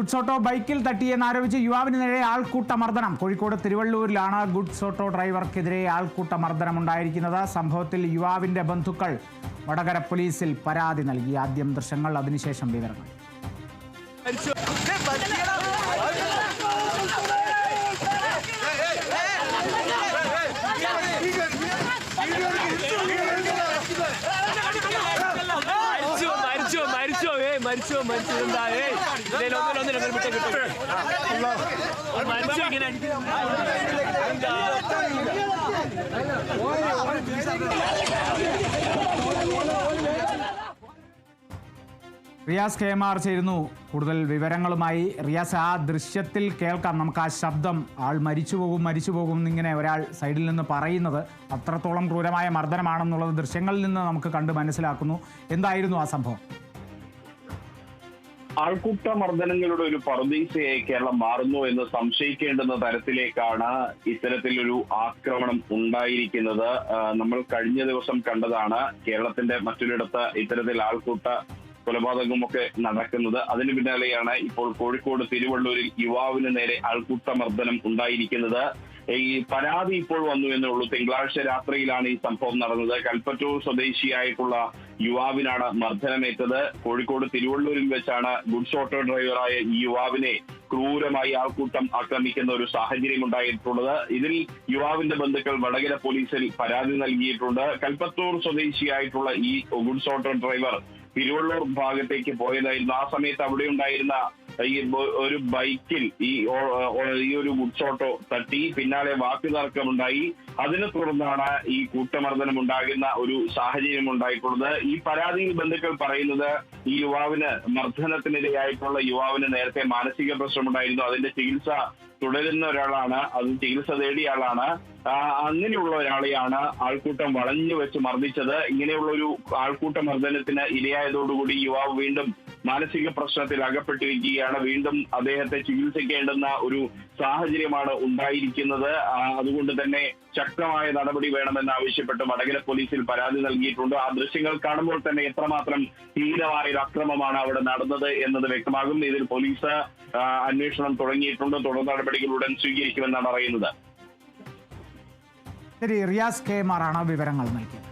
Goods auto ബൈക്കിൽ തട്ടിയെന്നാരോപിച്ച് യുവാവിന് നേരെ ആൾക്കൂട്ട മർദ്ദനം. കോഴിക്കോട് തിരുവള്ളൂരിലാണ് ഗുഡ്സ് ഓട്ടോ ഡ്രൈവർക്കെതിരെ ആൾക്കൂട്ട മർദ്ദനം ഉണ്ടായിരിക്കുന്നത്. സംഭവത്തിൽ യുവാവിന്റെ ബന്ധുക്കൾ വടകര പോലീസിൽ പരാതി നൽകി. ആദ്യം ദൃശ്യങ്ങൾ, അതിനുശേഷം വിവരങ്ങൾ. റിയാസ് KMR ചേരുന്നു കൂടുതൽ വിവരങ്ങളുമായി. റിയാസ്, ആ ദൃശ്യത്തിൽ കേൾക്കാം, നമുക്ക് ആ ശബ്ദം. ആൾ മരിച്ചു പോകും എന്നിങ്ങനെ ഒരാൾ സൈഡിൽ നിന്ന് പറയുന്നത് അത്രത്തോളം ക്രൂരമായ മർദ്ദനമാണെന്നുള്ളത് ദൃശ്യങ്ങളിൽ നിന്ന് നമുക്ക് കണ്ട് മനസ്സിലാക്കുന്നു. എന്തായിരുന്നു ആ സംഭവം? ആൾക്കൂട്ട മർദ്ദനങ്ങളുടെ ഒരു പറുദീസയായി കേരളം മാറുന്നു എന്ന് സംശയിക്കേണ്ടുന്ന തരത്തിലേക്കാണ് ഇത്തരത്തിലൊരു ആക്രമണം ഉണ്ടായിരിക്കുന്നത്. നമ്മൾ കഴിഞ്ഞ ദിവസം കണ്ടതാണ് കേരളത്തിന്റെ മറ്റൊരിടത്ത് ഇത്തരത്തിൽ ആൾക്കൂട്ട കൊലപാതകമൊക്കെ നടക്കുന്നത്. അതിന് പിന്നാലെയാണ് ഇപ്പോൾ കോഴിക്കോട് തിരുവള്ളൂരിൽ യുവാവിന് നേരെ ആൾക്കൂട്ട മർദ്ദനം ഉണ്ടായിരിക്കുന്നത്. ഈ പരാതി ഇപ്പോൾ വന്നു എന്നുള്ളൂ. തിങ്കളാഴ്ച രാത്രിയിലാണ് ഈ സംഭവം നടന്നത്. കൽപ്പറ്റൂർ സ്വദേശിയായിട്ടുള്ള യുവാവിനാണ് മർദ്ദനമേറ്റത്. കോഴിക്കോട് തിരുവള്ളൂരിൽ വെച്ചാണ് ഗുഡ്സ് ഓട്ടോ ഡ്രൈവറായ ഈ യുവാവിനെ ക്രൂരമായി ആൾക്കൂട്ടം ആക്രമിക്കുന്ന ഒരു സാഹചര്യം ഉണ്ടായിട്ടുള്ളത്. ഇതിൽ യുവാവിന്റെ ബന്ധുക്കൾ വടകര പോലീസിൽ പരാതി നൽകിയിട്ടുണ്ട്. കൽപ്പറ്റൂർ സ്വദേശിയായിട്ടുള്ള ഈ ഗുഡ്സ് ഓട്ടോ ഡ്രൈവർ തിരുവള്ളൂർ ഭാഗത്തേക്ക് പോയതായിരുന്നു. ആ സമയത്ത് അവിടെ ഉണ്ടായിരുന്ന ഈ ഒരു ബൈക്കിൽ ഈ ഒരു ഗുഡ്സ് ഓട്ടോ തട്ടി, പിന്നാലെ വാക്കുതർക്കമുണ്ടായി. അതിനെ തുടർന്നാണ് ഈ കൂട്ടമർദ്ദനം ഉണ്ടാകുന്ന ഒരു സാഹചര്യം ഉണ്ടായിട്ടുള്ളത്. ഈ പരാതിയിൽ ബന്ധുക്കൾ പറയുന്നത് ഈ യുവാവിന് മർദ്ദനത്തിനിരയായിട്ടുള്ള യുവാവിന് നേരത്തെ മാനസിക പ്രശ്നമുണ്ടായിരുന്നു. അതിന്റെ ചികിത്സ തുടരുന്ന ഒരാളാണ്, അത് ചികിത്സ തേടിയ ആളാണ്. അങ്ങനെയുള്ള ഒരാളെയാണ് ആൾക്കൂട്ടം വളഞ്ഞു വെച്ച് മർദ്ദിച്ചത്. ഇങ്ങനെയുള്ള ഒരു ആൾക്കൂട്ട മർദ്ദനത്തിന് ഇരയായതോടുകൂടി യുവാവ് വീണ്ടും മാനസിക പ്രശ്നത്തിൽ അകപ്പെട്ടിരിക്കുകയാണ്. വീണ്ടും അദ്ദേഹത്തെ ചികിത്സിക്കേണ്ടുന്ന ഒരു സാഹചര്യമാണ് ഉണ്ടായിരിക്കുന്നത്. അതുകൊണ്ട് തന്നെ ശക്തമായ നടപടി വേണമെന്നാവശ്യപ്പെട്ട് വടകര പോലീസിൽ പരാതി നൽകിയിട്ടുണ്ട്. ആ ദൃശ്യങ്ങൾ കാണുമ്പോൾ തന്നെ എത്രമാത്രം ഹീനമായ ഒരു അക്രമമാണ് അവിടെ നടന്നത് എന്നത് വ്യക്തമാകും. ഇതിൽ പോലീസ് അന്വേഷണം തുടങ്ങിയിട്ടുണ്ട്. തുടർ നടപടികൾ ഉടൻ സ്വീകരിക്കുമെന്നാണ് അറിയുന്നത്. ശരി, റിയാസ് KMR ആണ് വിവരങ്ങൾ നൽകിയത്.